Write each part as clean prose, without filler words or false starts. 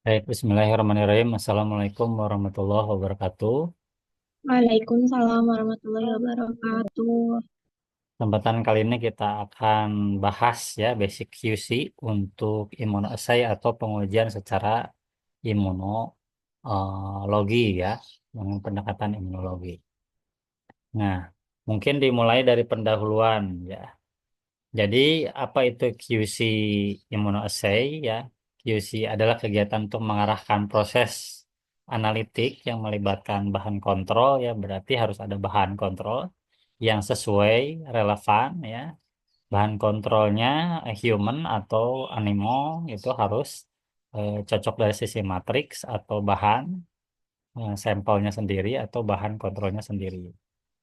Baik, Bismillahirrahmanirrahim. Assalamualaikum warahmatullahi wabarakatuh. Waalaikumsalam warahmatullahi wabarakatuh. Kesempatan kali ini kita akan bahas ya basic QC untuk immunoassay atau pengujian secara imunologi ya, dengan pendekatan imunologi. Nah, mungkin dimulai dari pendahuluan ya. Jadi apa itu QC immunoassay ya? QC adalah kegiatan untuk mengarahkan proses analitik yang melibatkan bahan kontrol ya, berarti harus ada bahan kontrol yang sesuai, relevan ya. Bahan kontrolnya human atau animal itu harus cocok dari sisi matriks atau bahan sampelnya sendiri atau bahan kontrolnya sendiri.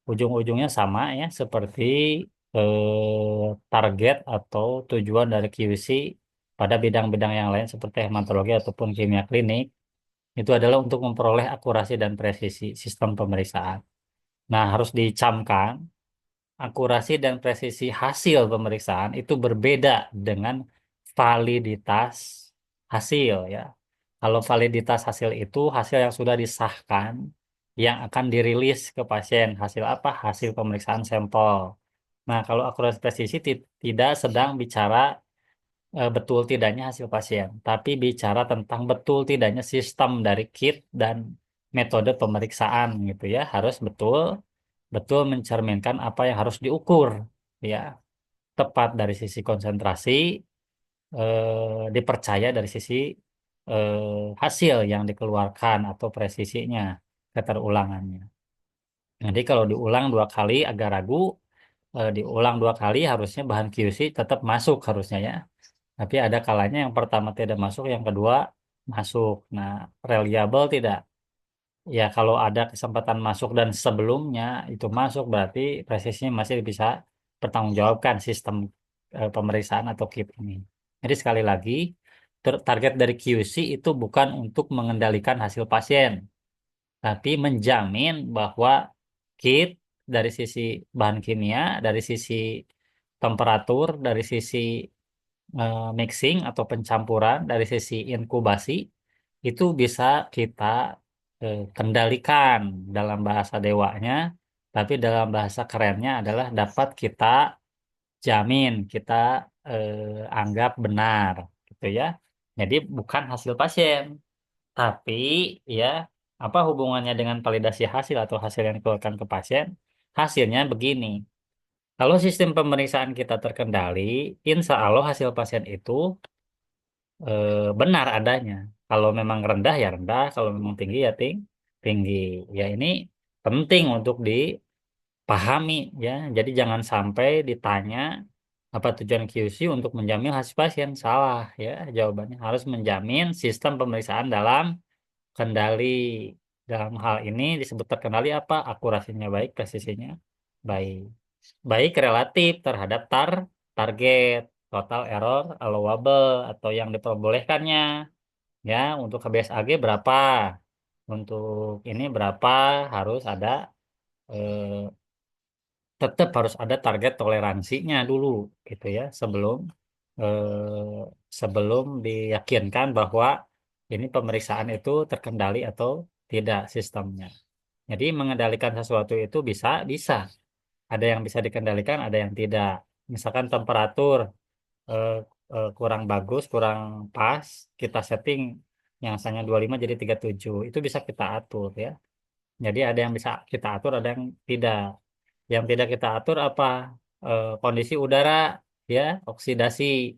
Ujung-ujungnya sama ya, seperti target atau tujuan dari QC pada bidang-bidang yang lain seperti hematologi ataupun kimia klinik, itu adalah untuk memperoleh akurasi dan presisi sistem pemeriksaan. Nah, harus dicamkan, akurasi dan presisi hasil pemeriksaan itu berbeda dengan validitas hasil ya. Kalau validitas hasil itu hasil yang sudah disahkan yang akan dirilis ke pasien. Hasil apa? Hasil pemeriksaan sampel. Nah, kalau akurasi presisi tidak sedang bicara betul tidaknya hasil pasien, tapi bicara tentang betul tidaknya sistem dari kit dan metode pemeriksaan gitu ya. Harus betul betul mencerminkan apa yang harus diukur ya, tepat dari sisi konsentrasi, dipercaya dari sisi hasil yang dikeluarkan atau presisinya, keterulangannya. Jadi kalau diulang dua kali agak ragu, diulang dua kali harusnya bahan QC tetap masuk harusnya ya. Tapi ada kalanya yang pertama tidak masuk, yang kedua masuk. Nah, reliable tidak. Ya, kalau ada kesempatan masuk dan sebelumnya itu masuk, berarti presisinya masih bisa pertanggungjawabkan sistem pemeriksaan atau kit ini. Jadi sekali lagi, target dari QC itu bukan untuk mengendalikan hasil pasien, tapi menjamin bahwa kit dari sisi bahan kimia, dari sisi temperatur, dari sisi mixing atau pencampuran, dari sisi inkubasi itu bisa kita kendalikan dalam bahasa dewanya, tapi dalam bahasa kerennya adalah dapat kita jamin, kita anggap benar, gitu ya. Jadi bukan hasil pasien, tapi ya apa hubungannya dengan validasi hasil atau hasil yang dikeluarkan ke pasien? Hasilnya begini. Kalau sistem pemeriksaan kita terkendali, insya Allah hasil pasien itu benar adanya. Kalau memang rendah ya rendah, kalau memang tinggi ya tinggi. Ya ini penting untuk dipahami ya. Jadi jangan sampai ditanya apa tujuan QC untuk menjamin hasil pasien. Salah ya jawabannya. Harus menjamin sistem pemeriksaan dalam kendali. Dalam hal ini disebut terkendali apa? Akurasinya baik, presisinya baik. Baik relatif terhadap target, total error allowable atau yang diperbolehkannya. Ya, untuk HBsAg berapa? Untuk ini berapa? Harus ada eh, tetap harus ada target toleransinya dulu gitu ya, sebelum diyakinkan bahwa ini pemeriksaan itu terkendali atau tidak sistemnya. Jadi mengendalikan sesuatu itu bisa bisa. Ada yang bisa dikendalikan, ada yang tidak. Misalkan temperatur eh, kurang bagus, kurang pas, kita setting yang asalnya 25 jadi 37. Itu bisa kita atur ya. Jadi ada yang bisa kita atur, ada yang tidak. Yang tidak kita atur apa? Kondisi udara ya, oksidasi.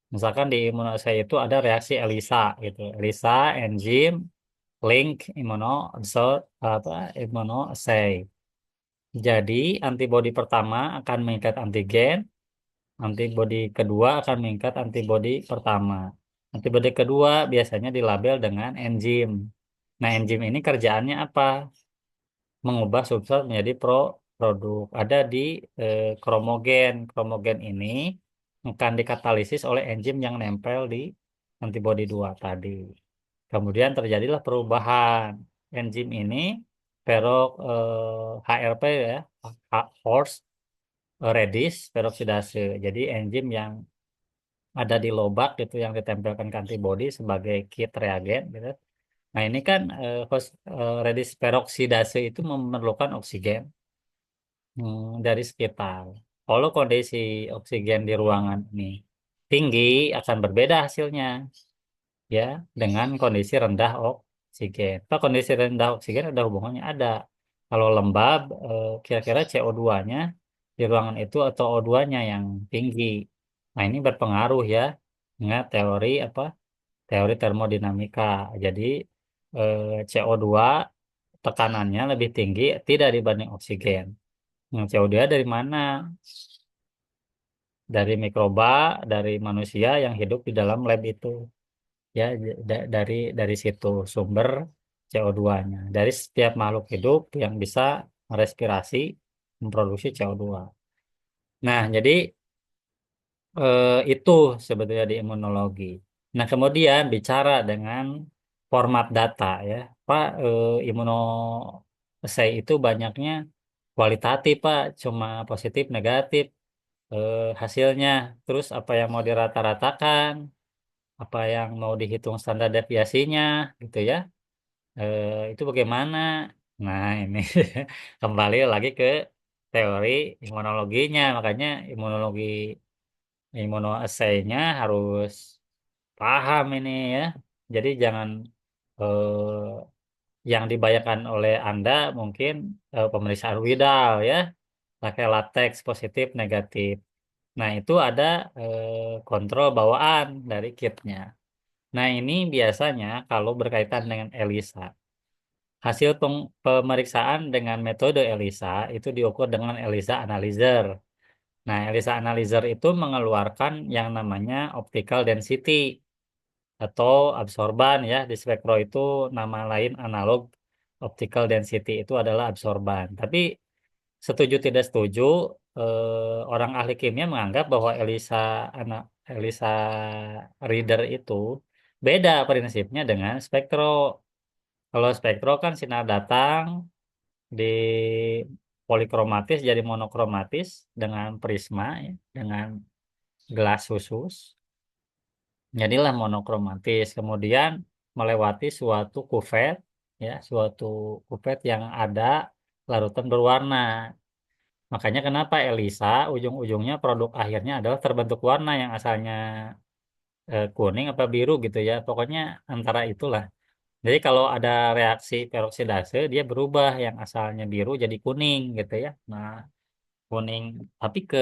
Misalkan di imunosai itu ada reaksi ELISA gitu. ELISA, enzim, link, apa, imunosai. Jadi antibodi pertama akan mengikat antigen, antibodi kedua akan mengikat antibodi pertama. Antibodi kedua biasanya dilabel dengan enzim. Nah, enzim ini kerjaannya apa? Mengubah substrat menjadi produk. Ada di kromogen. Kromogen ini akan dikatalisis oleh enzim yang nempel di antibodi dua tadi. Kemudian terjadilah perubahan. Enzim ini HRP ya, horse reddish peroksidase. Jadi enzim yang ada di lobak gitu yang ditempelkan ke antibodi sebagai kit reagen gitu. Nah, ini kan redis peroksidase itu memerlukan oksigen dari sekitar. Kalau kondisi oksigen di ruangan ini tinggi, akan berbeda hasilnya ya dengan kondisi rendah oksigen. Kalau kondisi rendah oksigen ada hubungannya ada. Kalau lembab, kira-kira CO2-nya di ruangan itu atau O2-nya yang tinggi. Nah, ini berpengaruh ya dengan teori apa? Teori termodinamika. Jadi CO2 tekanannya lebih tinggi tidak dibanding oksigen. Nah, CO2 dari mana? Dari mikroba, dari manusia yang hidup di dalam lab itu. Ya, dari situ sumber CO2-nya. Dari setiap makhluk hidup yang bisa merespirasi, memproduksi CO2. Nah, jadi itu sebetulnya di imunologi. Nah, kemudian bicara dengan format data ya, Pak, imunoassay itu banyaknya kualitatif, Pak, cuma positif negatif hasilnya. Terus apa yang mau dirata-ratakan, apa yang mau dihitung standar deviasinya, gitu ya. Itu bagaimana? Nah, ini kembali lagi ke teori imunologinya, makanya immunoassay-nya harus paham ini ya. Jadi jangan yang dibayangkan oleh Anda mungkin pemeriksaan Widal ya, pakai latex positif negatif. Nah, itu ada kontrol bawaan dari kitnya. Nah, ini biasanya kalau berkaitan dengan ELISA. Hasil pemeriksaan dengan metode ELISA itu diukur dengan ELISA Analyzer. Nah, ELISA Analyzer itu mengeluarkan yang namanya optical density atau absorban ya. Di spektro itu nama lain analog optical density itu adalah absorban. Tapi setuju tidak setuju, orang ahli kimia menganggap bahwa ELISA reader itu beda prinsipnya dengan spektro. Kalau spektro kan sinar datang di polikromatis jadi monokromatis dengan prisma ya, dengan gelas khusus. Jadilah monokromatis. Kemudian melewati suatu kuvet ya, suatu kuvet yang ada larutan berwarna. Makanya kenapa ELISA ujung-ujungnya produk akhirnya adalah terbentuk warna yang asalnya kuning apa biru gitu ya. Pokoknya antara itulah. Jadi kalau ada reaksi peroksidase dia berubah yang asalnya biru jadi kuning gitu ya. Nah, kuning tapi ke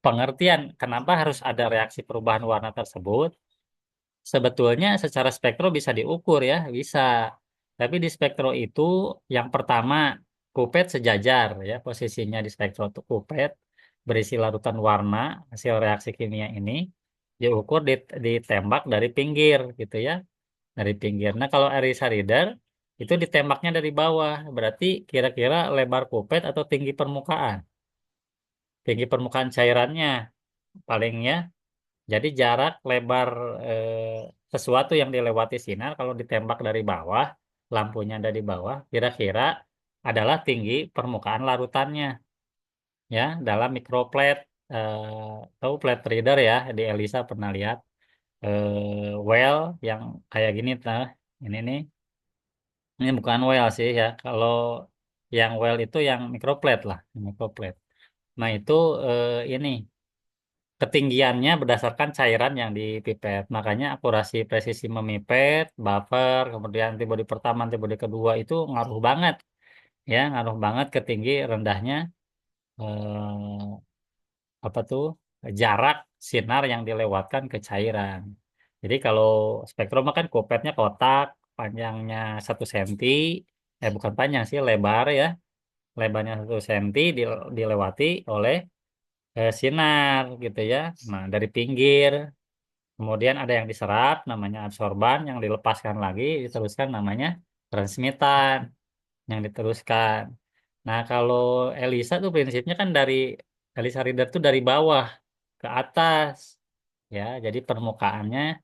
pengertian kenapa harus ada reaksi perubahan warna tersebut sebetulnya secara spektro bisa diukur ya, bisa. Tapi di spektro itu yang pertama kupet sejajar ya, posisinya di spektro itu kupet berisi larutan warna hasil reaksi kimia ini diukur ditembak dari pinggir gitu ya, dari pinggir. Nah, kalau ELISA reader itu ditembaknya dari bawah, berarti kira-kira lebar kupet atau tinggi permukaan cairannya palingnya. Jadi jarak lebar sesuatu yang dilewati sinar kalau ditembak dari bawah, lampunya dari bawah, kira-kira adalah tinggi permukaan larutannya ya dalam microplate tahu plate reader ya di ELISA pernah lihat well yang kayak gini nah ini bukan well sih ya kalau yang well itu yang microplate lah microplate. Nah itu ini ketinggiannya berdasarkan cairan yang dipipet. Makanya akurasi presisi memipet, buffer, kemudian antibodi pertama, antibodi kedua itu ngaruh banget. Ya, ngaruh banget ke tinggi rendahnya apa tuh jarak sinar yang dilewatkan ke cairan. Jadi kalau spektrum kan kupetnya kotak, panjangnya 1 senti, bukan panjang sih, lebar ya. Lebarnya 1 senti dilewati oleh sinar gitu ya. Nah, dari pinggir. Kemudian ada yang diserap namanya adsorban, yang dilepaskan lagi diteruskan namanya transmitan yang diteruskan. Nah, kalau ELISA tuh prinsipnya kan dari ELISA reader tuh dari bawah ke atas ya. Jadi permukaannya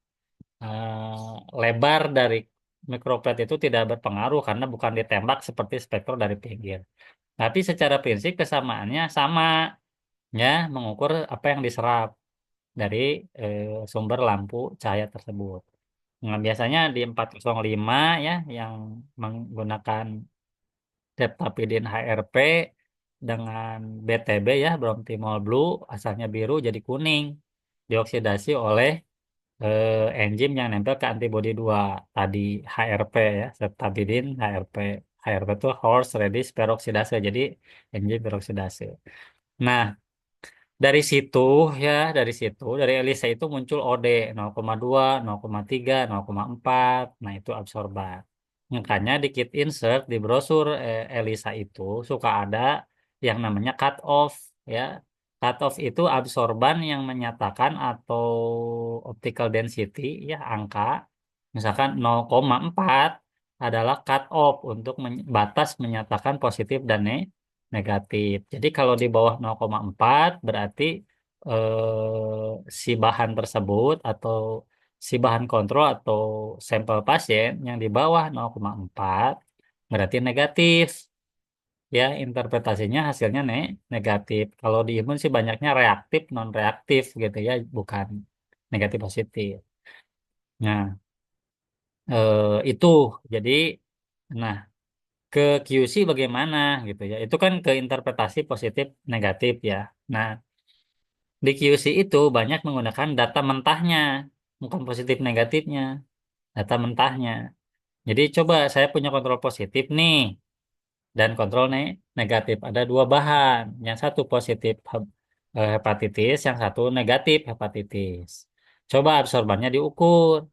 lebar dari mikroplate itu tidak berpengaruh karena bukan ditembak seperti spektro dari pinggir. Tapi secara prinsip kesamaannya sama ya mengukur apa yang diserap dari eh, sumber lampu cahaya tersebut. Nah, biasanya di 405 ya yang menggunakan Deptapidin HRP dengan BTB ya Bromtimol Blue asalnya biru jadi kuning dioksidasi oleh enzim yang nempel ke antibodi 2 tadi HRP ya Deptapidin HRP. HRP itu horse radish peroksidase jadi enzim peroksidase. Nah, dari situ, dari ELISA itu muncul OD 0,2, 0,3, 0,4. Nah, itu absorban. Makanya di kit insert di brosur ELISA itu suka ada yang namanya cut off ya. Cut off itu absorban yang menyatakan atau optical density ya angka misalkan 0,4 adalah cut off untuk batas menyatakan positif dan negatif. Jadi kalau di bawah 0,4 berarti si bahan tersebut atau si bahan kontrol atau sampel pasien yang di bawah 0,4 berarti negatif. Ya, interpretasinya hasilnya negatif. Kalau di imun sih banyaknya reaktif, non reaktif gitu ya, bukan negatif positif. Nah, itu jadi nah ke QC bagaimana gitu ya. Itu kan ke interpretasi positif negatif ya. Nah, di QC itu banyak menggunakan data mentahnya, bukan positif negatifnya, data mentahnya. Jadi coba saya punya kontrol positif nih dan kontrol negatif. Ada dua bahan, yang satu positif hepatitis, yang satu negatif hepatitis. Coba absorbannya diukur.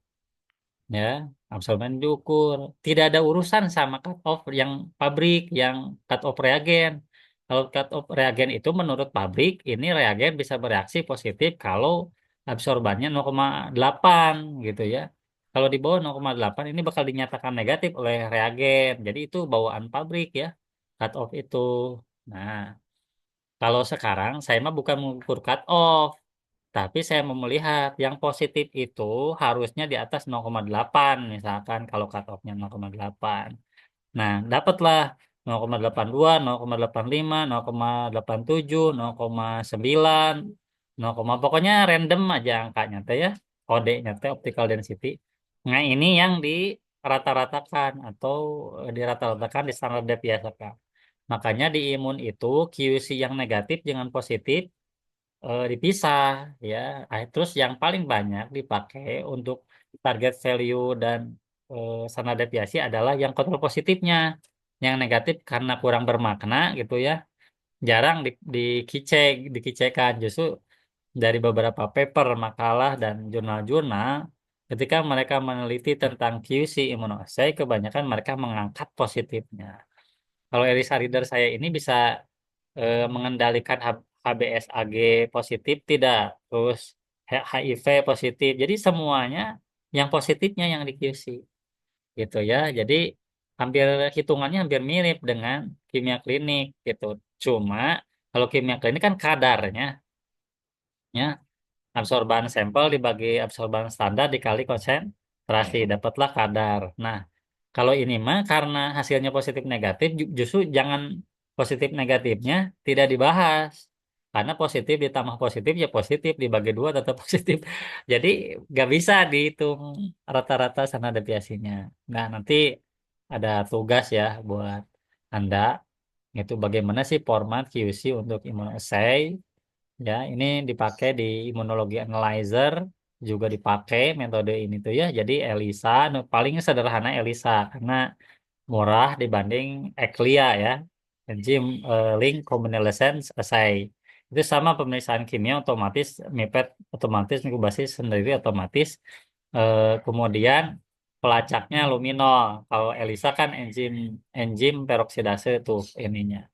Ya, absorban diukur. Tidak ada urusan sama cut off yang pabrik, yang cut off reagen. Kalau cut off reagen itu menurut pabrik, ini reagen bisa bereaksi positif kalau absorbannya 0,8 gitu ya. Kalau di bawah 0,8 ini bakal dinyatakan negatif oleh reagen. Jadi itu bawaan pabrik ya, cut off itu. Nah, kalau sekarang saya mah bukan mengukur cut off, tapi saya mau melihat yang positif itu harusnya di atas 0,8 misalkan kalau cut off-nya 0,8. Nah, dapatlah 0,82, 0,85, 0,87, 0,9, 0, pokoknya random aja angkanya teh ya. Kodenya teh optical density. Nah, ini yang di rata-ratakan atau dirata-ratakan di standar deviasi. Makanya di imun itu QC yang negatif dengan positif dipisah ya. Terus yang paling banyak dipakai untuk target value dan standar deviasi adalah yang kontrol positifnya. Yang negatif karena kurang bermakna gitu ya. Jarang dikicekkan justru dari beberapa paper, makalah dan jurnal-jurnal ketika mereka meneliti tentang QC immunoassay kebanyakan mereka mengangkat positifnya. Kalau ELISA reader saya ini bisa mengendalikan HBsAg positif tidak, terus HIV positif. Jadi semuanya yang positifnya yang di QC gitu ya. Jadi hampir hitungannya hampir mirip dengan kimia klinik gitu. Cuma kalau kimia klinik kan kadarnya ya absorban sampel dibagi absorban standar dikali konsentrasi dapatlah kadar. Nah, kalau ini mah karena hasilnya positif negatif justru jangan positif negatifnya tidak dibahas. Karena positif ditambah positif ya positif dibagi dua tetap positif. Jadi nggak bisa dihitung rata-rata sana deviasinya. Nah, nanti ada tugas ya buat Anda itu bagaimana sih format QC untuk immunoassay. Ya, ini dipakai di immunology analyzer juga dipakai metode ini tuh ya. Jadi ELISA paling sederhana ELISA karena murah dibanding ECLIA ya. Enzim link combination assay. Itu sama pemeriksaan kimia otomatis, MIPET otomatis, inkubasi sendiri otomatis. Kemudian pelacaknya luminol. Kalau ELISA kan enzim enzim peroksidase tuh ininya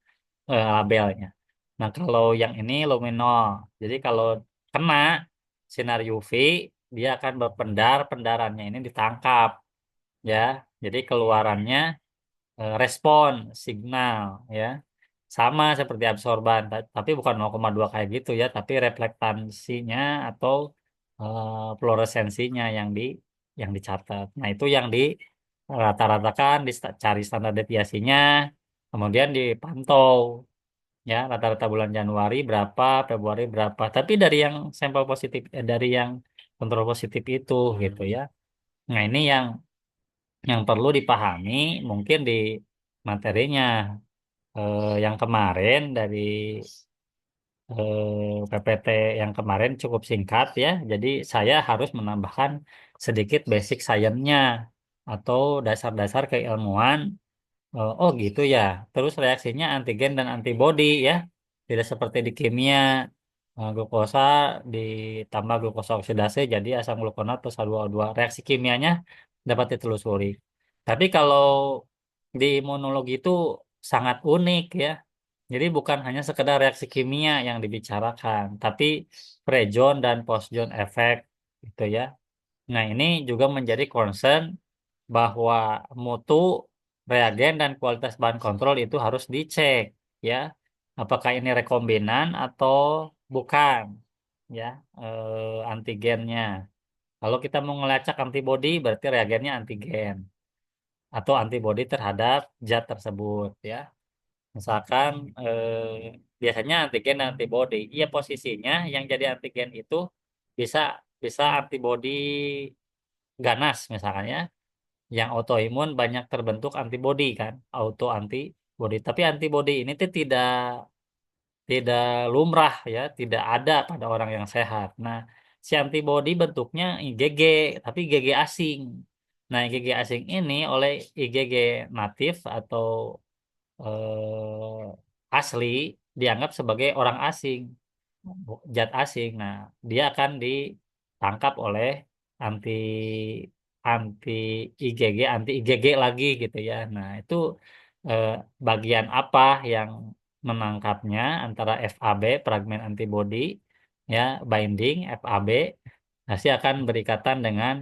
labelnya. Nah, kalau yang ini luminol. Jadi kalau kena sinar UV, dia akan berpendar, pendarannya ini ditangkap ya. Jadi keluarannya respon signal ya. Sama seperti absorban, tapi bukan 0,2 kayak gitu ya, tapi reflektansinya atau fluoresensinya yang dicatat. Nah, itu yang di rata-ratakan dicari standar deviasinya, kemudian dipantau ya rata-rata bulan Januari berapa, Februari berapa. Tapi dari yang sampel positif, dari yang kontrol positif itu gitu ya. Nah ini yang perlu dipahami mungkin di materinya yang kemarin dari PPT yang kemarin cukup singkat ya. Jadi saya harus menambahkan sedikit basic science-nya atau dasar-dasar keilmuan. Oh gitu ya. Terus reaksinya antigen dan antibodi ya. Tidak seperti di kimia. Glukosa ditambah glukosa oksidase jadi asam glukonat plus H2O2. Reaksi kimianya dapat ditelusuri. Tapi kalau di imunologi itu sangat unik ya. Jadi bukan hanya sekedar reaksi kimia yang dibicarakan, tapi pre-zone dan post-zone effect gitu ya. Nah, ini juga menjadi concern bahwa mutu reagen dan kualitas bahan kontrol itu harus dicek ya. Apakah ini rekombinan atau bukan ya antigennya. Kalau kita mau ngelacak antibodi berarti reagennya antigen atau antibodi terhadap zat tersebut ya. Misalkan biasanya antigen dan antibodi. Iya posisinya yang jadi antigen itu bisa bisa antibodi ganas misalkan ya. Yang autoimun banyak terbentuk antibodi kan, auto antibodi. Tapi antibodi ini tuh tidak tidak lumrah ya, tidak ada pada orang yang sehat. Nah, si antibodi bentuknya IgG, tapi IgG asing. Nah, IgG asing ini oleh IgG natif atau asli dianggap sebagai orang asing, zat asing. Nah, dia akan ditangkap oleh anti anti anti IgG lagi gitu ya. Nah, itu eh, bagian apa yang menangkapnya antara FAB fragmen antibody ya binding FAB pasti akan berikatan dengan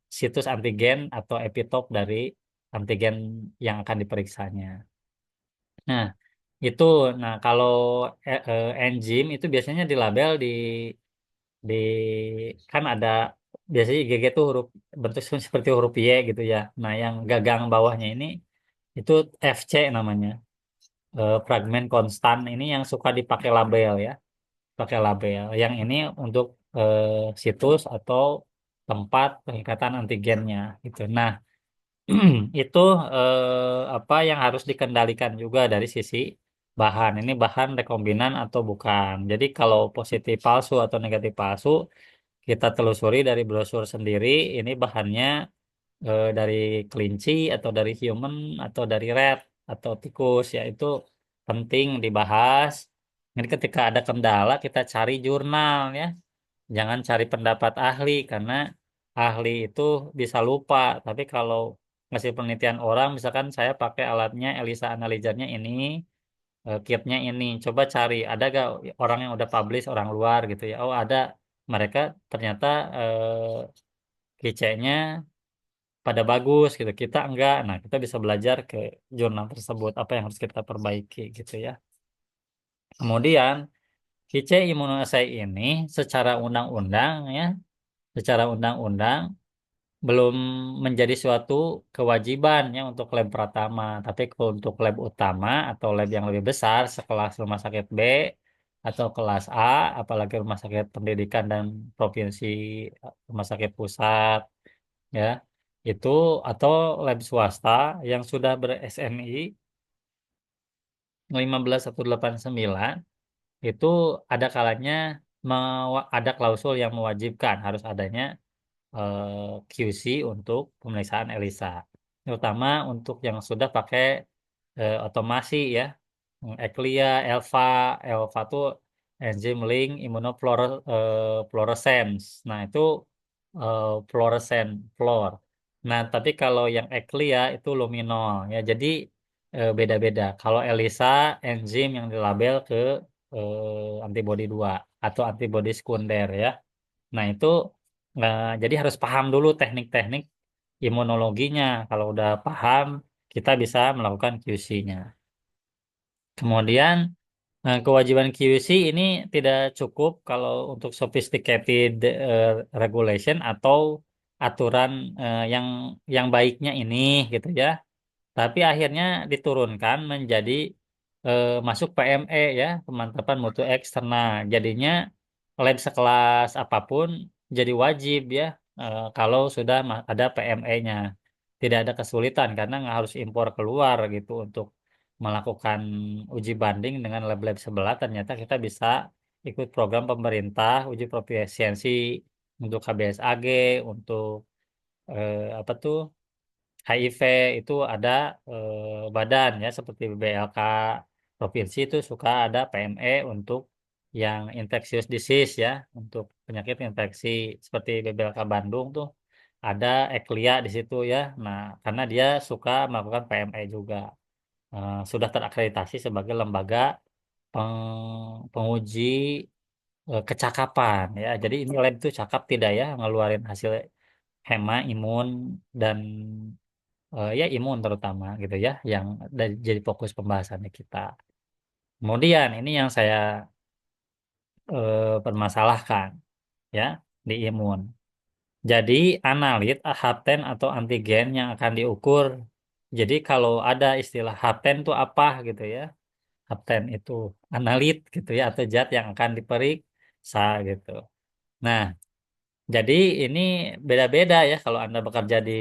situs antigen atau epitop dari antigen yang akan diperiksanya. Nah, itu kalau enzim itu biasanya dilabel di kan ada biasanya IgG itu huruf bentuk seperti huruf Y gitu ya. Nah, yang gagang bawahnya ini itu FC namanya. Fragmen konstan ini yang suka dipakai label ya, pakai label. Yang ini untuk situs atau tempat pengikatan antigennya gitu. Nah, itu apa yang harus dikendalikan juga dari sisi bahan. Ini bahan rekombinan atau bukan. Jadi kalau positif palsu atau negatif palsu, kita telusuri dari brosur sendiri. Ini bahannya dari kelinci atau dari human atau dari rat atau tikus ya itu penting dibahas. Ini ketika ada kendala kita cari jurnal ya. Jangan cari pendapat ahli karena ahli itu bisa lupa. Tapi kalau ngasih penelitian orang, misalkan saya pakai alatnya ELISA Analyzer-nya ini, kitnya ini, coba cari ada gak orang yang udah publish orang luar gitu ya. Oh ada, mereka ternyata kicenya pada bagus gitu. Kita enggak. Nah kita bisa belajar ke jurnal tersebut apa yang harus kita perbaiki gitu ya. Kemudian kice imunoassay ini secara undang-undang ya, secara undang-undang belum menjadi suatu kewajiban ya untuk lab pratama, tapi untuk lab utama atau lab yang lebih besar sekelas rumah sakit B atau kelas A, apalagi rumah sakit pendidikan dan provinsi, rumah sakit pusat ya, itu atau lab swasta yang sudah ber-SNI 15189 itu ada kalanya ada klausul yang mewajibkan harus adanya QC untuk pemeriksaan ELISA. Terutama untuk yang sudah pakai otomasi ya. ECLIA, ELVA, ELVA itu enzim link immunofluorescence. Nah, itu fluorescent fluor. Nah, tapi kalau yang ECLIA itu luminol ya. Jadi beda-beda. Kalau ELISA enzim yang dilabel ke antibodi 2 atau antibodi sekunder ya. Nah, itu jadi harus paham dulu teknik-teknik imunologinya. Kalau udah paham, kita bisa melakukan QC-nya. Kemudian, kewajiban QC ini tidak cukup kalau untuk sophisticated regulation atau aturan yang baiknya ini gitu ya. Tapi akhirnya diturunkan menjadi masuk PME ya, pemantapan mutu eksternal. Jadinya lab sekelas apapun jadi wajib ya kalau sudah ada PME-nya. Tidak ada kesulitan karena nggak harus impor keluar gitu untuk melakukan uji banding dengan lab-lab sebelah. Ternyata kita bisa ikut program pemerintah uji profisiensi untuk KBSAG, untuk apa tuh HIV itu ada badan ya seperti BLK provinsi itu suka ada PME untuk yang infectious disease ya untuk penyakit infeksi seperti BBLK Bandung tuh ada Eklia di situ ya. Nah, karena dia suka melakukan PME juga. Sudah terakreditasi sebagai lembaga penguji kecakapan ya. Jadi ini lab itu cakap tidak ya ngeluarin hasil hema imun dan ya imun terutama gitu ya yang jadi fokus pembahasannya kita. Kemudian ini yang saya permasalahkan ya di imun. Jadi analit hapten atau antigen yang akan diukur. Jadi kalau ada istilah hapten itu apa gitu ya. Hapten itu analit gitu ya atau zat yang akan diperiksa gitu. Nah, jadi ini beda-beda ya kalau Anda bekerja di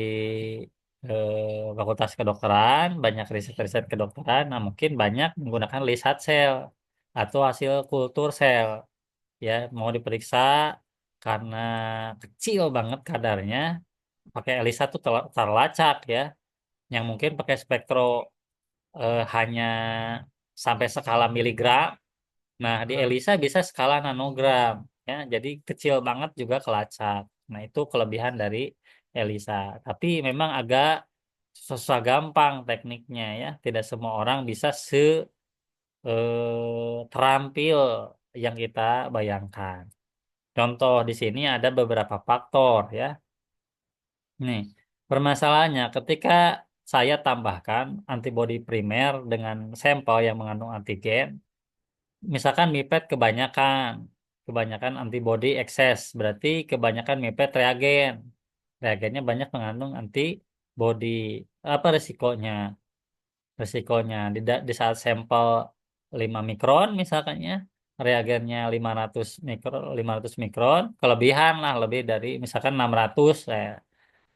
Fakultas Kedokteran, banyak riset-riset kedokteran, nah mungkin banyak menggunakan lihat sel atau hasil kultur sel. Ya, mau diperiksa karena kecil banget kadarnya, pakai ELISA tuh terlacak ya, yang mungkin pakai spektro hanya sampai skala miligram. Nah, di ELISA bisa skala nanogram, ya. Jadi kecil banget juga kelacak. Nah, itu kelebihan dari ELISA. Tapi memang agak susah gampang tekniknya ya. Tidak semua orang bisa terampil yang kita bayangkan. Contoh di sini ada beberapa faktor ya. Nih, permasalahannya ketika saya tambahkan antibodi primer dengan sampel yang mengandung antigen, misalkan mipet kebanyakan antibodi ekses, berarti kebanyakan mipet reagen. Reagennya banyak mengandung antibodi. Apa resikonya? Resikonya di saat sampel 5 mikron misalkannya, reagennya 500 mikron, kelebihan lah lebih dari misalkan 600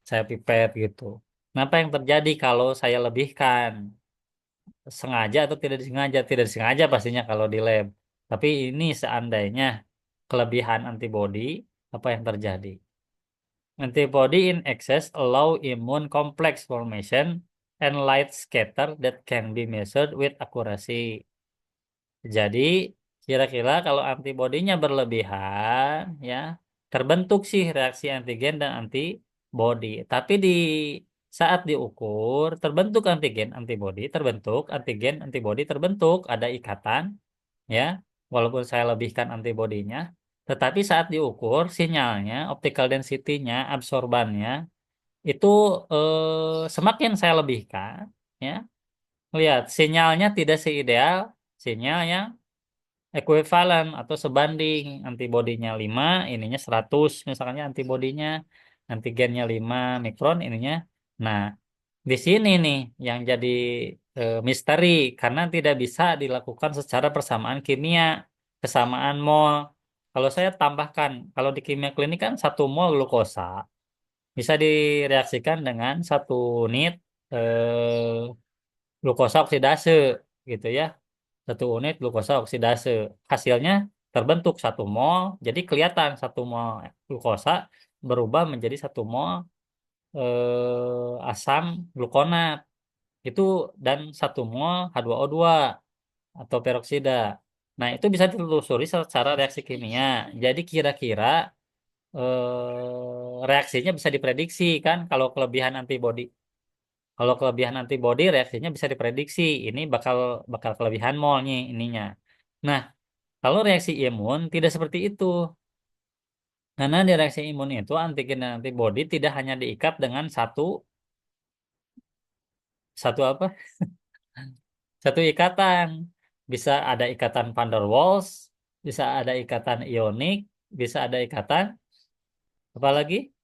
saya pipet gitu. Nah, apa yang terjadi kalau saya lebihkan? Sengaja atau tidak disengaja? Tidak disengaja pastinya kalau di lab. Tapi ini seandainya kelebihan antibody, apa yang terjadi? Antibody in excess allow immune complex formation and light scatter that can be measured with accuracy. Jadi, kira-kira kalau antibodinya berlebihan, ya, terbentuk sih reaksi antigen dan antibodi. Tapi di saat diukur, terbentuk antigen, antibodi, terbentuk, antigen, antibodi, terbentuk, ada ikatan, ya, walaupun saya lebihkan antibodinya. Tetapi saat diukur, sinyalnya, optical density-nya, absorbannya, itu semakin saya lebihkan, ya, lihat sinyalnya tidak seideal sinyal yang ekuivalen atau sebanding antibodinya 5 ininya 100 misalnya antibodinya antigennya 5 mikron ininya. Nah, di sini nih yang jadi misteri karena tidak bisa dilakukan secara persamaan kimia, kesamaan mol. Kalau saya tambahkan, kalau di kimia klinik kan 1 mol glukosa bisa direaksikan dengan 1 unit glukosa oksidase gitu ya. 1 unit glukosa oksidase. Hasilnya terbentuk 1 mol, jadi kelihatan 1 mol glukosa berubah menjadi 1 mol asam glukonat. Itu dan 1 mol H2O2 atau peroksida. Nah, itu bisa ditelusuri secara reaksi kimia. Jadi kira-kira reaksinya bisa diprediksi kan kalau kelebihan antibodi. Kalau kelebihan antibodi reaksinya bisa diprediksi. Ini bakal bakal kelebihan mol nih ininya. Nah, kalau reaksi imun tidak seperti itu. Karena di reaksi imun itu antigen dan antibodi tidak hanya diikat dengan satu satu apa? Satu ikatan. Bisa ada ikatan van der Waals, bisa ada ikatan ionik, bisa ada ikatan apa lagi?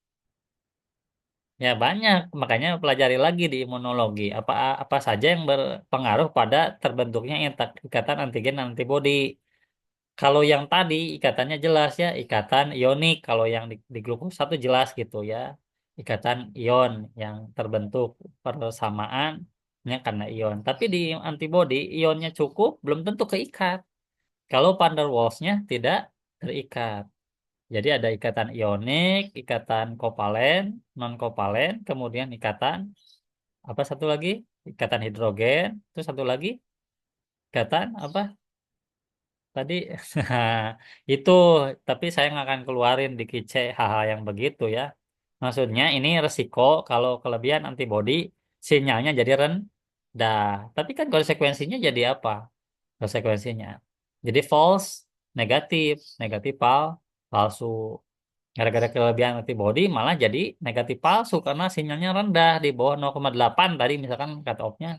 Ya banyak, makanya pelajari lagi di imunologi apa apa saja yang berpengaruh pada terbentuknya ikatan antigen dan antibodi. Kalau yang tadi ikatannya jelas ya, ikatan ionik. Kalau yang di glukosa itu jelas gitu ya, ikatan ion yang terbentuk persamaannya karena ion. Tapi di antibodi ionnya cukup, belum tentu keikat. Kalau van der Waals-nya tidak terikat. Jadi ada ikatan ionik, ikatan kovalen, non kovalen, kemudian ikatan apa satu lagi? Ikatan hidrogen, terus satu lagi ikatan apa? Tadi itu, tapi saya nggak akan keluarin di kice hal-hal yang begitu ya. Maksudnya ini resiko kalau kelebihan antibodi sinyalnya jadi rendah. Tapi kan konsekuensinya jadi apa? Konsekuensinya jadi false, negatif, negatif palsu. Gara-gara kelebihan antibodi malah jadi negatif palsu karena sinyalnya rendah di bawah 0,8 tadi misalkan cut off-nya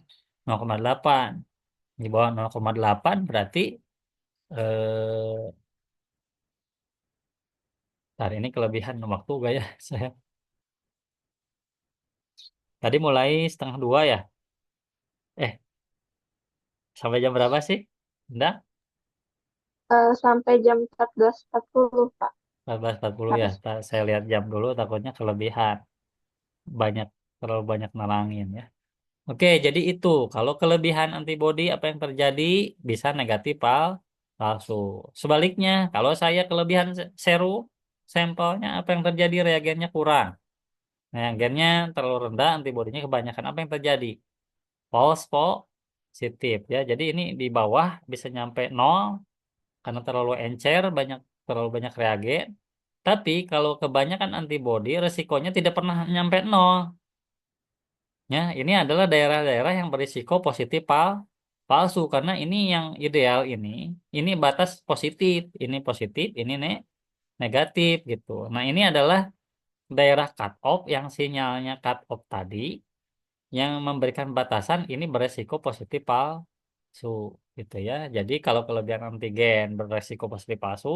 0,8. Di bawah 0,8 berarti eh hari ini kelebihan waktu gak ya saya. Tadi mulai setengah dua ya. Eh, sampai jam berapa sih? Enggak, Sampai jam 14.40, Pak. 14.40 ya. Harus. Saya lihat jam dulu takutnya kelebihan. Banyak, terlalu banyak nerangin ya. Oke, jadi itu. Kalau kelebihan antibodi apa yang terjadi? Bisa negatif palsu. Sebaliknya, kalau saya kelebihan serum, sampelnya apa yang terjadi? Reagennya kurang. Reagennya terlalu rendah, antibodinya kebanyakan. Apa yang terjadi? False positif ya. Jadi ini di bawah bisa nyampe nol karena terlalu encer, terlalu banyak reagen. Tapi kalau kebanyakan antibodi, resikonya tidak pernah nyampe nol. Ya, ini adalah daerah-daerah yang berisiko positif palsu karena ini yang ideal ini batas positif, ini negatif gitu. Nah, ini adalah daerah cut off yang sinyalnya cut off tadi yang memberikan batasan ini beresiko positif palsu gitu ya. Jadi kalau kelebihan antigen beresiko positif palsu,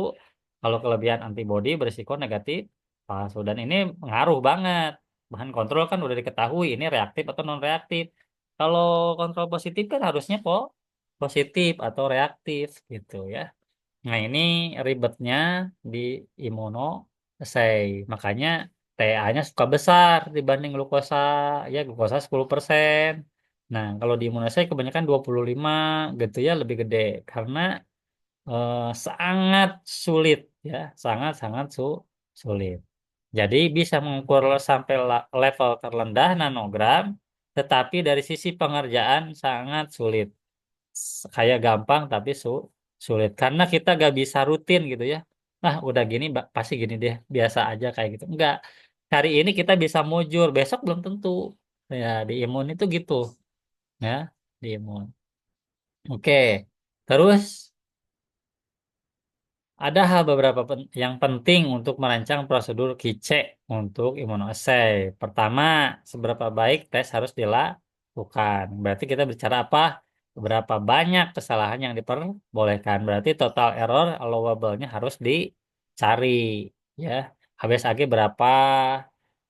kalau kelebihan antibodi beresiko negatif palsu dan ini ngaruh banget. Bahan kontrol kan udah diketahui ini reaktif atau non reaktif. Kalau kontrol positif kan harusnya positif atau reaktif gitu ya. Nah, ini ribetnya di imunosei. Makanya TA-nya suka besar dibanding glukosa. Ya, glukosa 10%. Nah, kalau di imunosei kebanyakan 25 gitu ya, lebih gede. Karena sangat sulit ya, sangat-sangat sulit. Jadi bisa mengukur sampai level terendah nanogram, tetapi dari sisi pengerjaan sangat sulit. Kayak gampang tapi sulit karena kita gak bisa rutin gitu ya. Nah, udah gini pasti gini deh, biasa aja kayak gitu. Enggak. Hari ini kita bisa mujur, besok belum tentu. Ya, di imun itu gitu, ya, di imun. Oke. Terus ada hal beberapa yang penting untuk merancang prosedur KICE untuk imunoassay. Pertama, seberapa baik tes harus dilakukan. Berarti kita bicara apa? Berapa banyak kesalahan yang diperbolehkan. Berarti total error allowable-nya harus dicari. Ya, HbSAg berapa,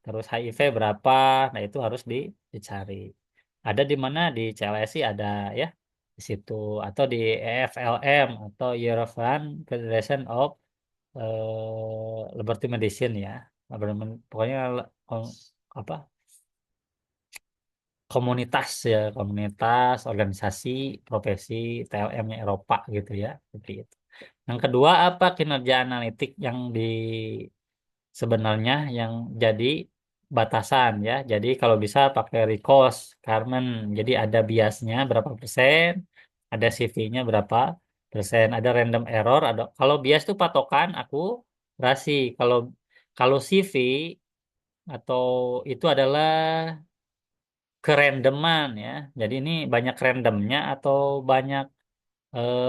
terus HIV berapa. Nah, itu harus dicari. Ada di mana di CLSI ada ya di situ atau di EFLM atau European Federation of Laboratory Medicine ya. Pokoknya apa komunitas ya, komunitas organisasi profesi TLM-nya Eropa gitu ya, seperti itu. Yang kedua apa kinerja analitik yang sebenarnya yang jadi batasan ya. Jadi kalau bisa pakai Ricos, Carmen. Jadi ada biasnya berapa persen, ada CV-nya berapa persen, ada random error, ada kalau bias itu patokan aku rasi. Kalau kalau CV atau itu adalah kerandoman ya. Jadi ini banyak randomnya atau banyak eh,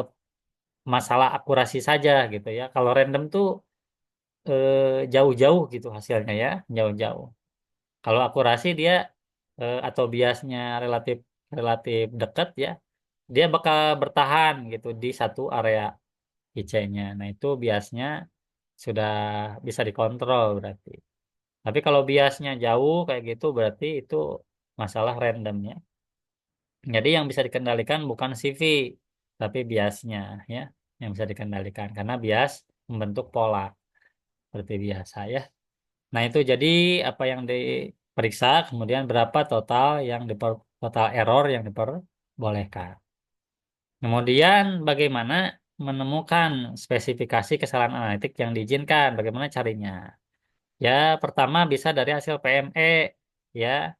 masalah akurasi saja gitu ya. Kalau random tuh jauh-jauh gitu hasilnya ya, jauh-jauh. Kalau akurasi dia atau biasnya relatif relatif dekat ya, dia bakal bertahan gitu di satu area IC-nya. Nah, itu biasnya sudah bisa dikontrol berarti. Tapi kalau biasnya jauh kayak gitu berarti itu masalah randomnya. Jadi yang bisa dikendalikan bukan CV, tapi biasnya ya yang bisa dikendalikan karena bias membentuk pola seperti biasa ya. Nah, itu jadi apa yang diperiksa, kemudian berapa total error yang diperbolehkan. Kemudian bagaimana menemukan spesifikasi kesalahan analitik yang diizinkan, bagaimana carinya? Ya, pertama bisa dari hasil PME, ya.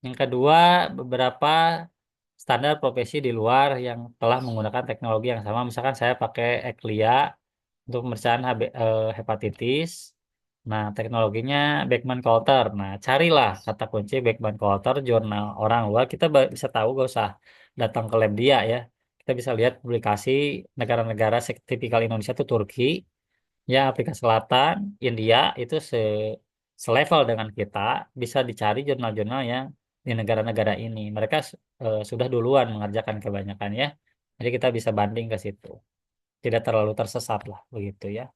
Yang kedua, beberapa standar profesi di luar yang telah menggunakan teknologi yang sama. Misalkan saya pakai ECLIA untuk pemeriksaan hepatitis. Nah, teknologinya Beckman Coulter. Nah, carilah kata kunci Beckman Coulter, jurnal orang luar. Kita bisa tahu, gak usah datang ke lab dia ya. Kita bisa lihat publikasi negara-negara tipikal Indonesia itu Turki, ya Afrika Selatan, India itu selevel dengan kita. Bisa dicari jurnal-jurnal yang di negara-negara ini. Mereka sudah duluan mengerjakan kebanyakan ya. Jadi kita bisa banding ke situ. Tidak terlalu tersesat lah begitu ya.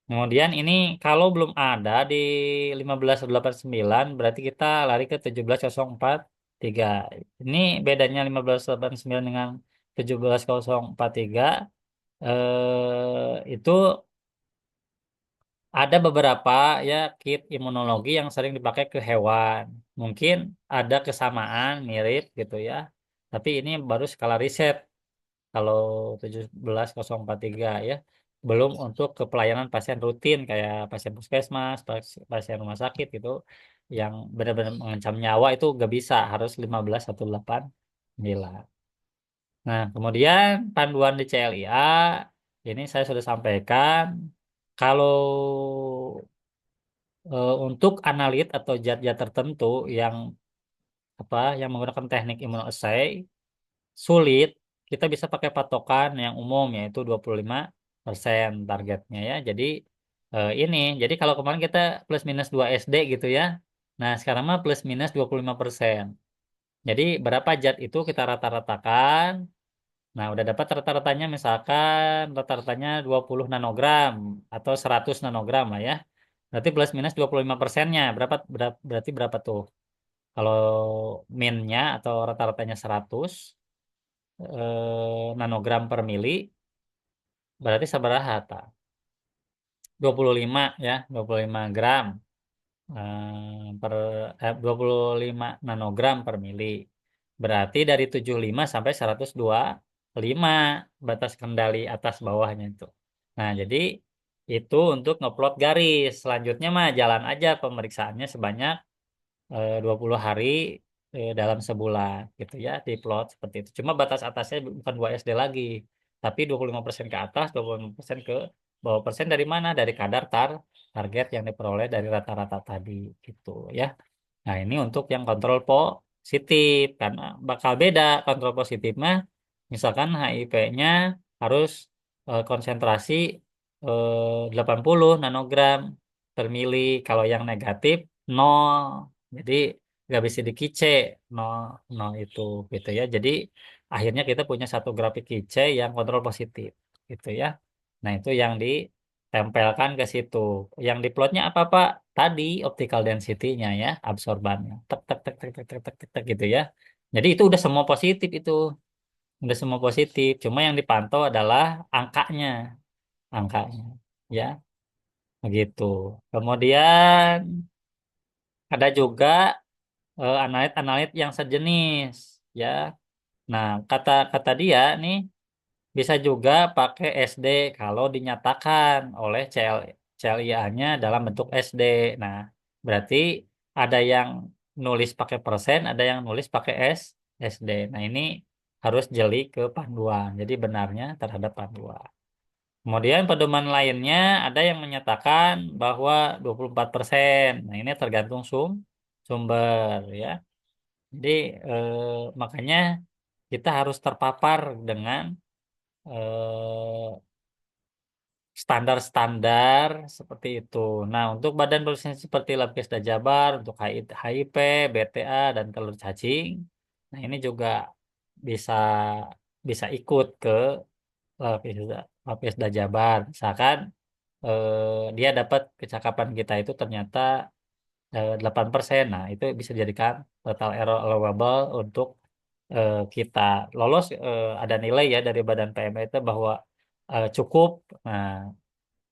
Kemudian ini kalau belum ada di 1589 berarti kita lari ke 17.043. Ini bedanya 1589 dengan 17.043 itu ada beberapa ya kit imunologi yang sering dipakai ke hewan. Mungkin ada kesamaan mirip gitu ya. Tapi ini baru skala riset kalau 17.043 ya. Belum untuk ke pelayanan pasien rutin kayak pasien puskesmas, pasien rumah sakit gitu yang benar-benar mengancam nyawa itu gak bisa, harus 15.189. Nah, kemudian panduan di CLIA ini saya sudah sampaikan kalau untuk analit atau zat-zat tertentu yang yang menggunakan teknik immunoassay sulit, kita bisa pakai patokan yang umum yaitu 25% targetnya ya. Jadi jadi kalau kemarin kita plus minus 2 SD gitu ya. Nah, sekarang mah plus minus 25%. Jadi berapa zat itu kita rata-ratakan. Nah, udah dapat rata-ratanya misalkan rata-ratanya 20 nanogram atau 100 nanogram lah ya. Berarti plus minus 25%-nya berarti berapa tuh? Kalau min-nya atau rata-ratanya 100 nanogram per mili berarti sabaraha ta? 25 ya, 25 gram eh, per 25 nanogram per mili. Berarti dari 75 sampai 125 batas kendali atas bawahnya itu. Nah, jadi itu untuk ngeplot garis. Selanjutnya mah jalan aja pemeriksaannya sebanyak 20 hari dalam sebulan gitu ya diplot seperti itu. Cuma batas atasnya bukan 2 SD lagi, tapi 25% ke atas, 25% ke bawah persen dari mana? Dari kadar target yang diperoleh dari rata-rata tadi gitu ya. Nah, ini untuk yang kontrol positif karena bakal beda kontrol positif mah misalkan HIV-nya harus konsentrasi 80 nanogram per mili, kalau yang negatif 0. Jadi nggak bisa dikice 0, 0 itu gitu ya. Jadi akhirnya kita punya satu grafik kice yang kontrol positif gitu ya. Nah, itu yang ditempelkan ke situ. Yang diplotnya apa Pak? Tadi optical density-nya ya, absorbannya. Tek tek tek tek tek tek tek tek, tek, gitu ya. Jadi itu udah semua positif itu. Udah semua positif. Cuma yang dipantau adalah angkanya, angkanya. Ya, begitu. Kemudian ada juga analit-analit yang sejenis ya. Nah, kata kata dia nih bisa juga pakai SD kalau dinyatakan oleh CLIA-nya dalam bentuk SD. Nah, berarti ada yang nulis pakai persen, ada yang nulis pakai SD. Nah, ini harus jeli ke panduan. Jadi benarnya terhadap panduan. Kemudian pedoman lainnya ada yang menyatakan bahwa 24%. Nah, ini tergantung sumber ya. Jadi makanya kita harus terpapar dengan eh, standar-standar seperti itu. Nah, untuk badan berlesen seperti Labkes Jabar, untuk HIP, BTA, dan telur cacing, nah ini juga bisa bisa ikut ke Labkes, Labkes Jabar. Misalkan dia dapat kecakapan kita itu ternyata 8%. Nah, itu bisa dijadikan total error allowable untuk kita lolos, ada nilai ya dari Badan PMI itu bahwa cukup. Nah,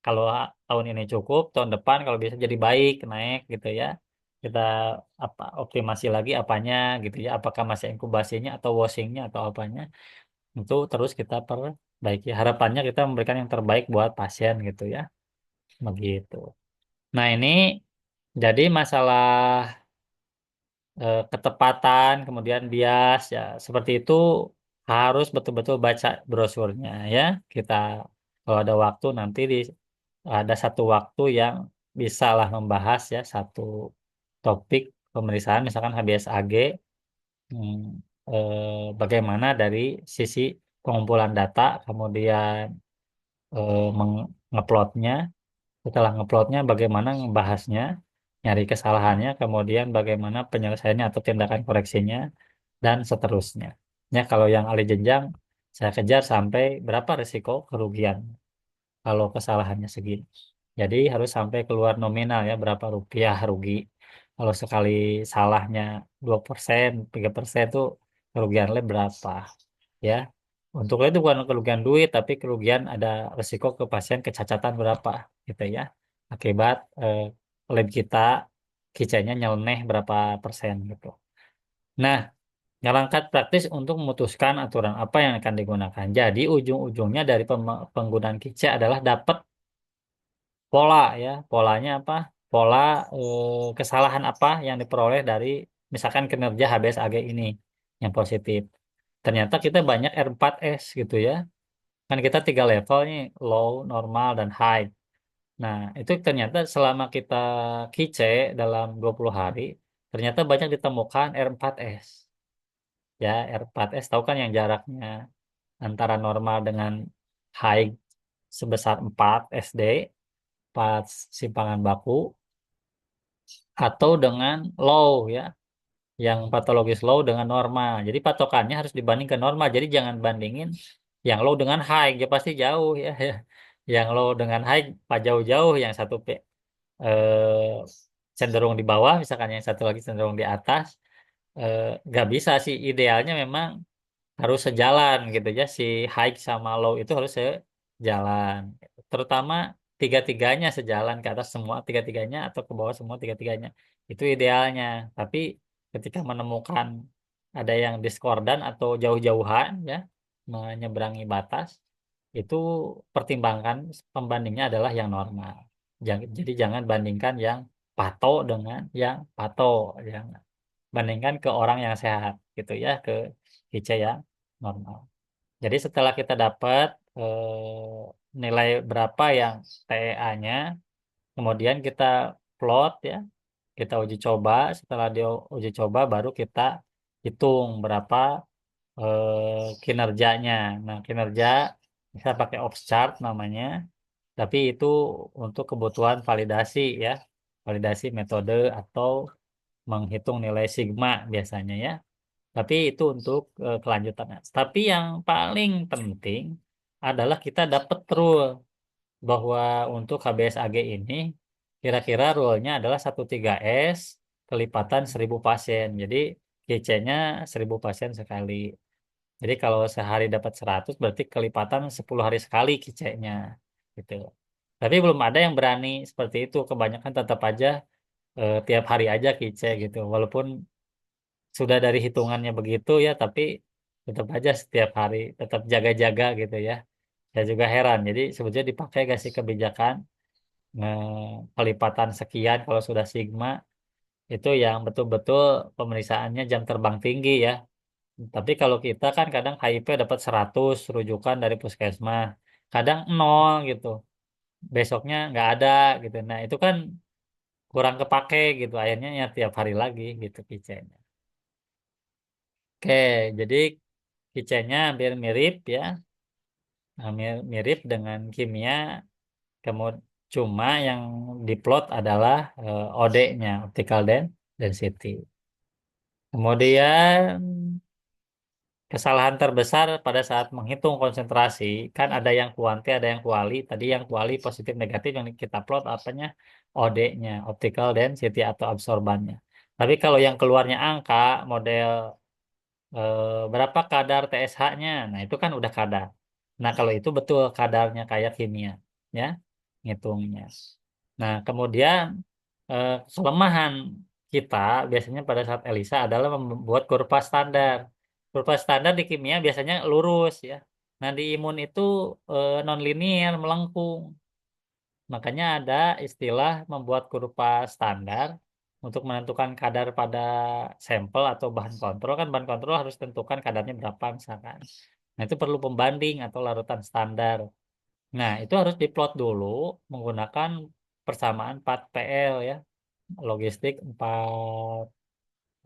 kalau tahun ini cukup, tahun depan kalau bisa jadi baik, naik gitu ya. Kita apa optimasi lagi apanya gitu ya. Apakah masih inkubasinya atau washingnya atau apanya. Itu terus kita perbaiki. Harapannya kita memberikan yang terbaik buat pasien gitu ya. Begitu. Nah, ini jadi masalah ketepatan, kemudian bias ya seperti itu harus betul-betul baca brosurnya ya. Kita kalau ada waktu nanti ada satu waktu yang bisa lah membahas ya satu topik pemeriksaan misalkan HBsAg, hmm, bagaimana dari sisi pengumpulan data, kemudian menguploadnya, setelah ngeplotnya bagaimana ngebahasnya, nyari kesalahannya, kemudian bagaimana penyelesaiannya atau tindakan koreksinya, dan seterusnya. Ya, kalau yang alih jenjang, saya kejar sampai berapa risiko kerugian kalau kesalahannya segini. Jadi harus sampai keluar nominal ya, berapa rupiah rugi. Kalau sekali salahnya 2%, 3% itu kerugiannya berapa ya. Untuknya itu bukan kerugian duit, tapi kerugian ada resiko ke pasien kecacatan berapa gitu ya. Akibat klaim kita kicanya nyeleneh berapa persen gitu. Nah, langkah praktis untuk memutuskan aturan apa yang akan digunakan. Jadi ujung-ujungnya dari penggunaan kice adalah dapat pola ya. Polanya apa? Pola kesalahan apa yang diperoleh dari misalkan kinerja HBsAg ini yang positif. Ternyata kita banyak R4S gitu ya. Kan kita tiga level nih, low, normal, dan high. Nah, itu ternyata selama kita kice dalam 20 hari, ternyata banyak ditemukan R4S. Ya, R4S tahu kan yang jaraknya antara normal dengan high sebesar 4 SD, 4 simpangan baku, atau dengan low ya, yang patologis low dengan normal. Jadi patokannya harus dibanding ke normal. Jadi jangan bandingin yang low dengan high, ya pasti jauh ya. Yang low dengan high pak jauh-jauh, yang satu cenderung di bawah, misalkan yang satu lagi cenderung di atas. Nggak bisa sih, idealnya memang harus sejalan gitu ya, si high sama low itu harus sejalan, terutama tiga-tiganya sejalan ke atas semua tiga-tiganya atau ke bawah semua tiga-tiganya, itu idealnya. Tapi ketika menemukan ada yang diskordan atau jauh-jauhan ya, menyeberangi batas, itu pertimbangkan pembandingnya adalah yang normal. Jadi jangan bandingkan yang pato dengan yang pato, yang bandingkan ke orang yang sehat gitu ya, ke IC yang normal. Jadi setelah kita dapat nilai berapa yang TEA-nya, kemudian kita plot ya, kita uji coba. Setelah dia uji coba baru kita hitung berapa kinerjanya. Nah, kinerja bisa pakai ops chart namanya, tapi itu untuk kebutuhan validasi ya, validasi metode atau menghitung nilai sigma biasanya ya. Tapi itu untuk kelanjutannya. Tapi yang paling penting adalah kita dapat rule bahwa untuk HBsAg ini kira-kira rule-nya adalah 13S kelipatan 1000 pasien. Jadi GC-nya 1000 pasien sekali. Jadi kalau sehari dapat 100 berarti kelipatan 10 hari sekali GC-nya gitu. Tapi belum ada yang berani seperti itu. Kebanyakan tetap aja tiap hari aja kice gitu. Walaupun sudah dari hitungannya begitu ya, tapi tetap aja setiap hari tetap jaga-jaga gitu ya. Saya juga heran. Jadi sebetulnya dipakai gak sih kebijakan pelipatan sekian kalau sudah sigma itu yang betul-betul pemeriksaannya jam terbang tinggi ya. Tapi kalau kita kan kadang HIP dapat 100 rujukan dari puskesmas, kadang nol gitu. Besoknya nggak ada gitu. Nah, itu kan kurang kepake gitu. Akhirnya ya tiap hari lagi gitu kicenya. Oke, jadi kicenya hampir mirip ya, mirip dengan kimia. Kemudian cuma yang diplot adalah OD-nya, optical density. Kemudian Kesalahan terbesar pada saat menghitung konsentrasi, kan ada yang kuanti, ada yang kuali. Tadi yang kuali positif negatif yang kita plot apanya? OD-nya, optical density atau absorbannya. Tapi kalau yang keluarnya angka, model berapa kadar TSH-nya, nah itu kan udah kadar. Nah kalau itu betul kadarnya kayak kimia, ya, ngitungnya. Nah kemudian kelemahan kita biasanya pada saat ELISA adalah membuat kurva standar. Kurva standar di kimia biasanya lurus ya. Nah di imun itu nonlinier, melengkung. Makanya ada istilah membuat kurva standar untuk menentukan kadar pada sampel atau bahan kontrol. Kan bahan kontrol harus tentukan kadarnya berapa misalkan. Nah itu perlu pembanding atau larutan standar. Nah itu harus diplot dulu menggunakan persamaan 4PL ya. Logistik 4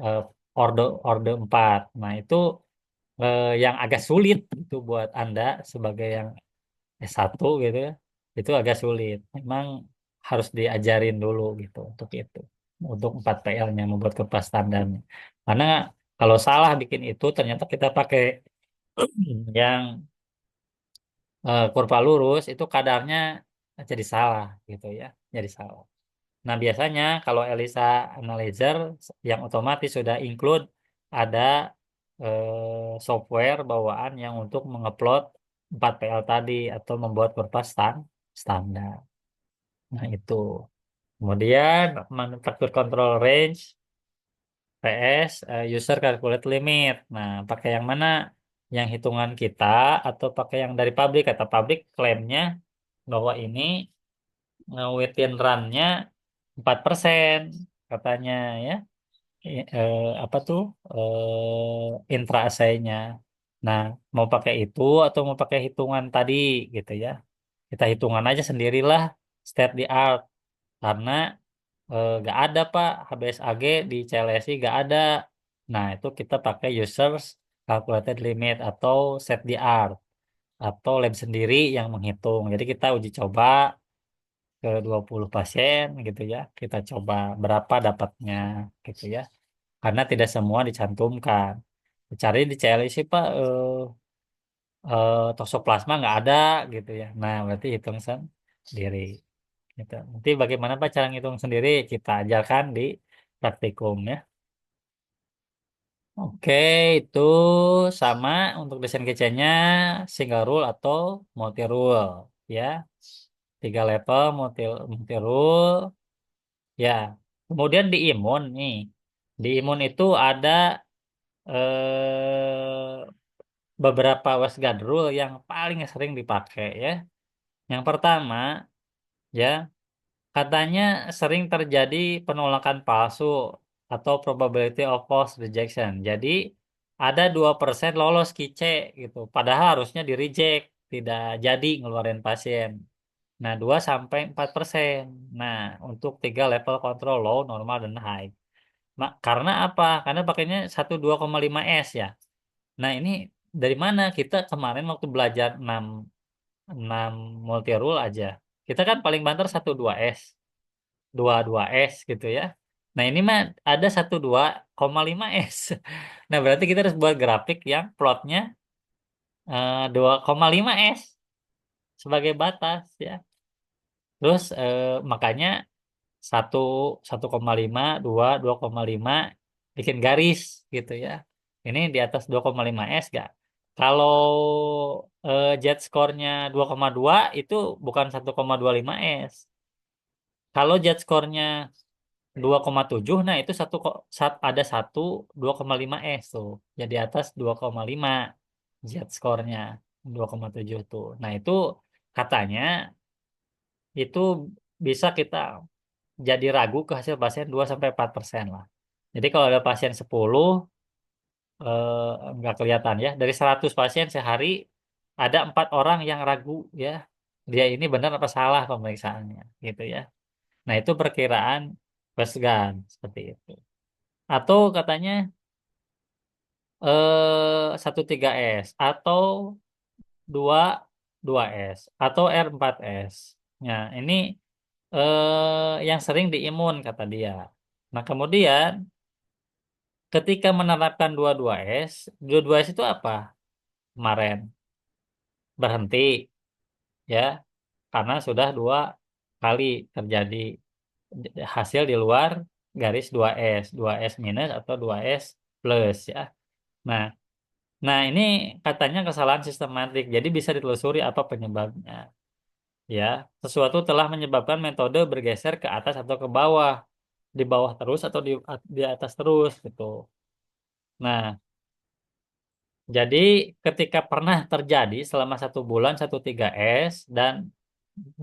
eh, orde orde 4. Nah, itu yang agak sulit itu buat Anda sebagai yang S1 gitu ya. Itu agak sulit. Memang harus diajarin dulu gitu untuk itu. Untuk 4PL-nya membuat kertas standarnya. Karena kalau salah bikin itu ternyata kita pakai yang kurva lurus itu kadarnya jadi salah gitu ya. Jadi salah. Nah, biasanya kalau ELISA Analyzer yang otomatis sudah include ada software bawaan yang untuk mengupload 4PL tadi atau membuat kurva standar. Nah, itu. Kemudian manufacturer control range PS user calculate limit. Nah, pakai yang mana? Yang hitungan kita atau pakai yang dari pabrik? Kata pabrik klaimnya bahwa ini within run-nya 4% katanya ya. Apa tuh intra assay-nya. Nah, mau pakai itu atau mau pakai hitungan tadi gitu ya. Kita hitungan aja sendirilah state the art karena nggak ada Pak HBSAG di CLSI nggak ada. Nah, itu kita pakai users calculated limit atau set the art atau lab sendiri yang menghitung. Jadi kita uji coba ke 20 pasien gitu ya. Kita coba berapa dapatnya gitu ya. Karena tidak semua dicantumkan. Cari di CLI sih Pak toksoplasma nggak ada gitu ya. Nah berarti hitung sendiri. Gitu. Nanti bagaimana Pak cara ngitung sendiri kita ajarkan di praktikum ya. Oke itu sama untuk desain kecilnya single rule atau multi rule ya. 3 level multi rule ya. Kemudian di imun nih. Di imun itu ada beberapa wasgard rule yang paling sering dipakai ya. Yang pertama ya, katanya sering terjadi penolakan palsu atau probability of false rejection. Jadi ada 2% lolos KICE gitu. Padahal harusnya di reject, tidak jadi ngeluarin pasien. Nah, 2 sampai 4%. Nah, untuk 3 level kontrol low, normal, dan high. Karena apa? Karena pakainya 1,2,5 S ya. Nah, ini dari mana kita kemarin waktu belajar 6 multi rule aja. Kita kan paling banter 1,2 S, 2,2 S gitu ya. Nah, ini mah ada 1,2,5 S. Nah, berarti kita harus buat grafik yang plotnya 2,5 S sebagai batas ya. Terus makanya satu 1,5 2,5 bikin garis gitu ya. Ini di atas 2,5 S gak? Kalau jet score-nya 2,2 itu bukan 1,25 S. Kalau jet score-nya 2,7, nah itu ada 2,5 S tuh. Jadi atas 2,5 jet score-nya 2,7 tuh. Nah, itu katanya itu bisa kita jadi ragu ke hasil pasien 2 sampai 4% lah. Jadi kalau ada pasien 10 nggak kelihatan ya. Dari 100 pasien sehari ada 4 orang yang ragu ya. Dia ini benar apa salah pemeriksaannya gitu ya. Nah, itu perkiraan Westgan seperti itu. Atau katanya 1,3 S atau 2,2 S atau R4S. Nah, ini yang sering diimun kata dia. Nah, kemudian ketika menerapkan 22S, 22S itu apa? Kemarin berhenti ya, karena sudah dua kali terjadi hasil di luar garis 2S, 2S minus atau 2S plus ya. Nah, nah ini katanya kesalahan sistematik, jadi bisa ditelusuri apa penyebabnya. Ya, sesuatu telah menyebabkan metode bergeser ke atas atau ke bawah, di bawah terus atau di atas terus gitu. Nah, jadi ketika pernah terjadi selama 1 bulan 13S dan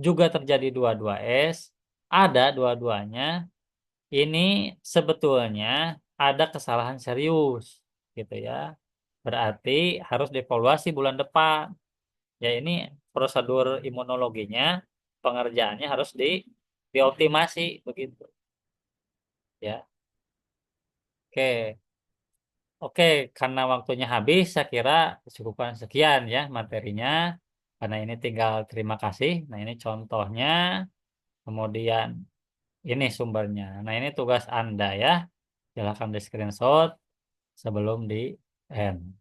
juga terjadi 22S, ada dua-duanya, ini sebetulnya ada kesalahan serius gitu ya. Berarti harus dievaluasi bulan depan. Ya ini prosedur imunologinya, pengerjaannya harus dioptimasi begitu ya. Oke. Oke, karena waktunya habis, saya kira cukupkan sekian ya materinya. Karena ini tinggal terima kasih. Nah, ini contohnya, kemudian ini sumbernya. Nah, ini tugas Anda ya. Silahkan di screenshot sebelum di end.